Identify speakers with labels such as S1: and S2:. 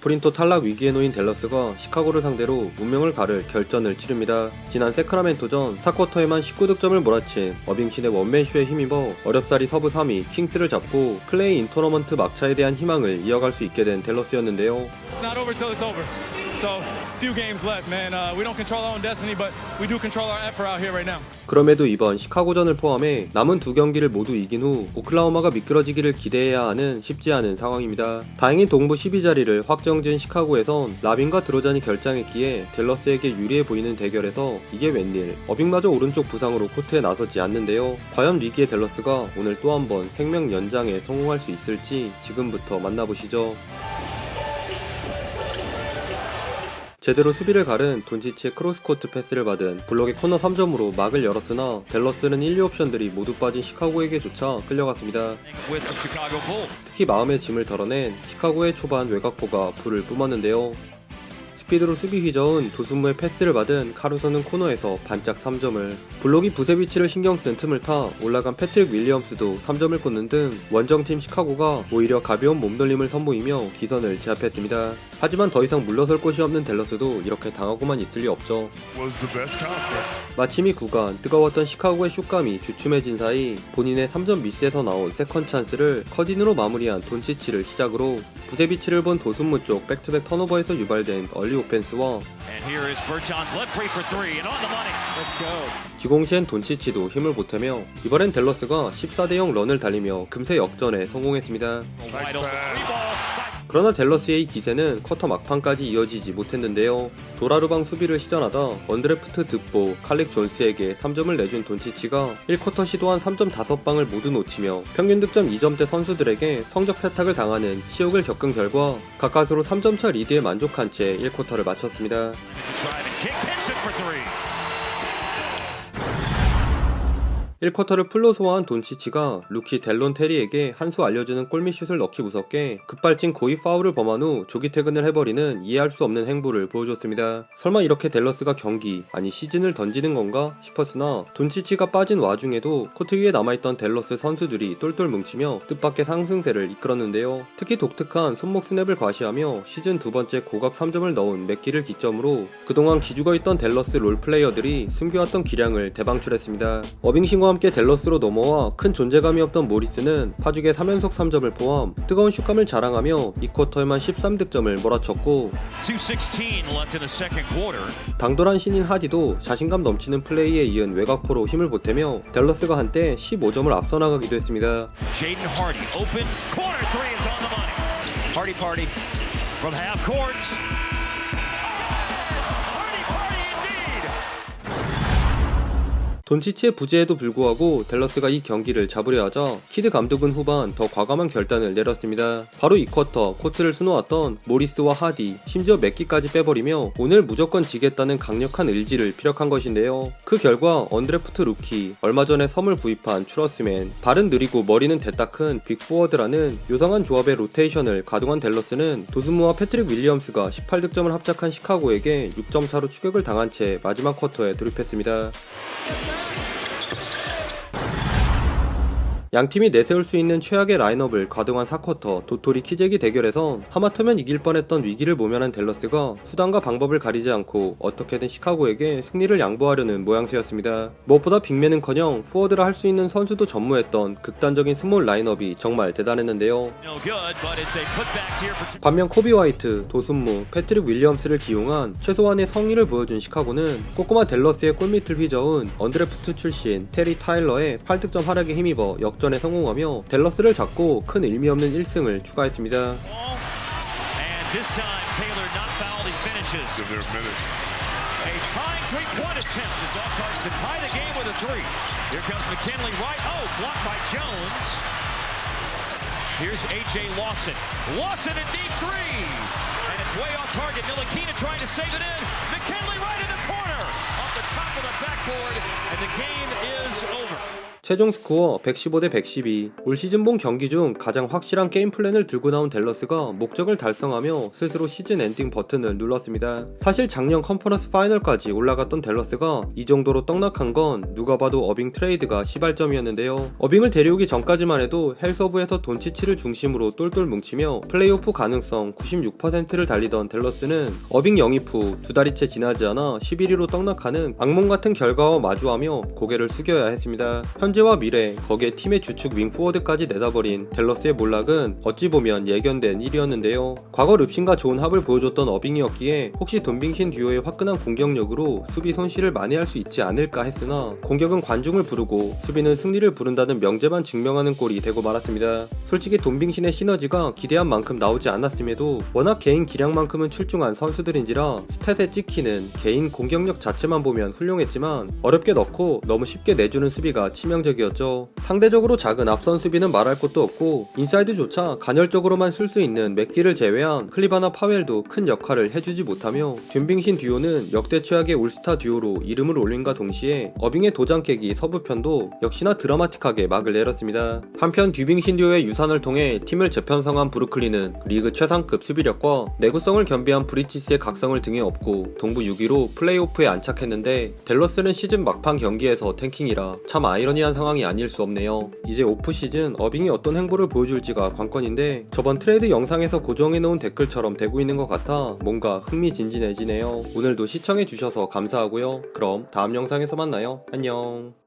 S1: 스프린터 탈락 위기에 놓인 댈러스가 시카고를 상대로 운명을 가를 결전을 치릅니다. 지난 세크라멘토전 4쿼터에만 19득점을 몰아친 어빙신의 원맨쇼에 힘입어 어렵사리 서부 3위 킹스를 잡고 플레이 인 토너먼트 막차에 대한 희망을 이어갈 수 있게 된 댈러스였는데요.
S2: It's not over till it's over. So, few games left, man. We don't control our own destiny, but we do control our effort out here right now.
S1: 그럼에도 이번 시카고전을 포함해 남은 두 경기를 모두 이긴 후 오클라호마가 미끄러지기를 기대해야 하는 쉽지 않은 상황입니다. 다행히 동부 12자리를 확정지은 시카고에선 라빈과 드로잔이 결장했기에 댈러스에게 유리해 보이는 대결에서 이게 웬일, 어빙마저 오른쪽 부상으로 코트에 나서지 않는데요. 과연 위기의 댈러스가 오늘 또 한 번 생명 연장에 성공할 수 있을지 지금부터 만나보시죠. 제대로 수비를 가른 돈치치의 크로스코트 패스를 받은 블록의 코너 3점으로 막을 열었으나 댈러스는 1, 2 옵션들이 모두 빠진 시카고에게조차 끌려갔습니다. 특히 마음의 짐을 덜어낸 시카고의 초반 외곽포가 불을 뿜었는데요. 스피드로 수비 휘저은 도슨무의 패스를 받은 카루소는 코너에서 반짝 3점을, 블록이 부세비치를 신경쓴 틈을 타 올라간 패트릭 윌리엄스도 3점을 꽂는 등 원정팀 시카고가 오히려 가벼운 몸돌림을 선보이며 기선을 제압했습니다. 하지만 더 이상 물러설 곳이 없는 댈러스도 이렇게 당하고만 있을 리 없죠. 마침 이 구간 뜨거웠던 시카고의 슛감이 주춤해진 사이 본인의 3점 미스에서 나온 세컨 찬스를 커딘으로 마무리한 돈치치를 시작으로 부세비치를 본 도슨무 쪽 백투백 턴오버에서 유발된 얼리 오펜스와 지공시엔 돈치치도 힘을 보태며 이번엔 댈러스가 14대0 런을 달리며 금세 역전에 성공했습니다. 그러나 댈러스의 이 기세는 쿼터 막판까지 이어지지 못했는데요. 도라르방 수비를 시전하다 언드래프트 득보 칼릭 존스에게 3점을 내준 돈치치가 1쿼터 시도한 3점 5방을 모두 놓치며 평균 득점 2점대 선수들에게 성적 세탁을 당하는 치욕을 겪은 결과 가까스로 3점차 리드에 만족한 채 1쿼터를 마쳤습니다. 1쿼터를 풀로 소화한 돈치치가 루키 델론 테리에게 한 수 알려주는 골밑슛을 넣기 무섭게 급발진 고의 파울을 범한 후 조기 퇴근을 해버리는 이해할 수 없는 행보를 보여줬습니다. 설마 이렇게 댈러스가 경기, 아니 시즌을 던지는 건가 싶었으나 돈치치가 빠진 와중에도 코트 위에 남아있던 댈러스 선수들이 똘똘 뭉치며 뜻밖의 상승세를 이끌었는데요. 특히 독특한 손목 스냅을 과시하며 시즌 두 번째 고각 3점을 넣은 맥기를 기점으로 그동안 기죽어있던 댈러스 롤플레이어들이 숨겨왔던 기량을 대방출했습니다. 어빙신과 함께 댈러스로 넘어와 큰 존재감이 없던 모리스는 파죽의 3연속 3점을 포함 뜨거운 슛감을 자랑하며 2쿼터에만 13득점을 몰아쳤고 당돌한 신인 하디도 자신감 넘치는 플레이에 이은 외곽포로 힘을 보태며 댈러스가 한때 15점을 앞서 나가기도 했습니다. 돈치치의 부재에도 불구하고 댈러스가 이 경기를 잡으려 하자 키드 감독은 후반 더 과감한 결단을 내렸습니다. 바로 2쿼터 코트를 수놓았던 모리스와 하디, 심지어 맥기까지 빼버리며 오늘 무조건 지겠다는 강력한 의지를 피력한 것인데요. 그 결과 언드래프트 루키, 얼마 전에 섬을 구입한 추러스맨, 발은 느리고 머리는 대따 큰 빅포워드라는 요상한 조합의 로테이션을 가동한 댈러스는 도슨무와 패트릭 윌리엄스가 18득점을 합작한 시카고에게 6점 차로 추격을 당한 채 마지막 쿼터에 돌입했습니다. 양팀이 내세울 수 있는 최악의 라인업을 가동한 4쿼터 도토리 키재기 대결에선 하마터면 이길 뻔했던 위기를 모면한 댈러스가 수단과 방법을 가리지 않고 어떻게든 시카고에게 승리를 양보하려는 모양새였습니다. 무엇보다 빅맨은커녕 포워드라 할 수 있는 선수도 전무했던 극단적인 스몰 라인업이 정말 대단했는데요. 반면 코비 화이트, 도슨무, 패트릭 윌리엄스를 기용한 최소한의 성의를 보여준 시카고는 꼬꼬마 댈러스의 골밑을 휘저은 언드래프트 출신 테리 타일러의 8득점 활약에 힘입어 역전에 성공하며 댈러스를 잡고 큰 의미 없는 1승을 추가했습니다.
S3: Here's A.J. Lawson. Lawson in deep three. And it's way off target. Ntilikina trying to save it in. McKinley right in the corner. Off the top of the backboard. And the game is over.
S1: 최종 스코어 115대 112. 올 시즌 본 경기 중 가장 확실한 게임 플랜을 들고 나온 댈러스가 목적을 달성하며 스스로 시즌 엔딩 버튼을 눌렀습니다. 사실 작년 컨퍼런스 파이널까지 올라갔던 댈러스가 이 정도로 떡락한 건 누가 봐도 어빙 트레이드가 시발점이었는데요. 어빙을 데려오기 전까지만 해도 헬서브에서 돈치치를 중심으로 똘똘 뭉치며 플레이오프 가능성 96%를 달리던 댈러스는 어빙 영입 후 두 달이 채 지나지 않아 11위로 떡락하는 악몽 같은 결과와 마주하며 고개를 숙여야 했습니다. 현재와 미래, 거기에 팀의 주축 윙포워드까지 내다버린 댈러스의 몰락은 어찌 보면 예견된 일이었는데요. 과거 릅신과 좋은 합을 보여줬던 어빙이었기에 혹시 돈빙신 듀오의 화끈한 공격력으로 수비 손실을 만회할 수 있지 않을까 했으나 공격은 관중을 부르고 수비는 승리를 부른다는 명제만 증명하는 꼴이 되고 말았습니다. 솔직히 돈빙신의 시너지가 기대한 만큼 나오지 않았음에도 워낙 개인 기량만큼은 출중한 선수들인지라 스탯에 찍히는 개인 공격력 자체만 보면 훌륭했지만 어렵게 넣고 너무 쉽게 내주는 수비가 치명적이었죠. 상대적으로 작은 앞선 수비는 말할 것도 없고 인사이드조차 간헐적으로만 쓸 수 있는 맥기를 제외한 클리바나 파웰도 큰 역할을 해주지 못하며 뒷빙신 듀오는 역대 최악의 올스타 듀오로 이름을 올린과 동시에 어빙의 도장 깨기 서부편도 역시나 드라마틱하게 막을 내렸습니다. 한편 뒷빙신 듀오의 유산을 통해 팀을 재편성한 브루클린은 리그 최상급 수비력과 내구성을 겸비한 브리치스의 각성을 등에 업고 동부 6위로 플레이오프에 안착했는데 댈러스는 시즌 막판 경기에서 탱킹이라 참 아이러니한 상황이 아닐 수 없네요. 이제 오프시즌 어빙이 어떤 행보를 보여줄지가 관건인데 저번 트레이드 영상에서 고정해놓은 댓글처럼 되고 있는 것 같아 뭔가 흥미진진해지네요. 오늘도 시청해주셔서 감사하고요. 그럼 다음 영상에서 만나요. 안녕.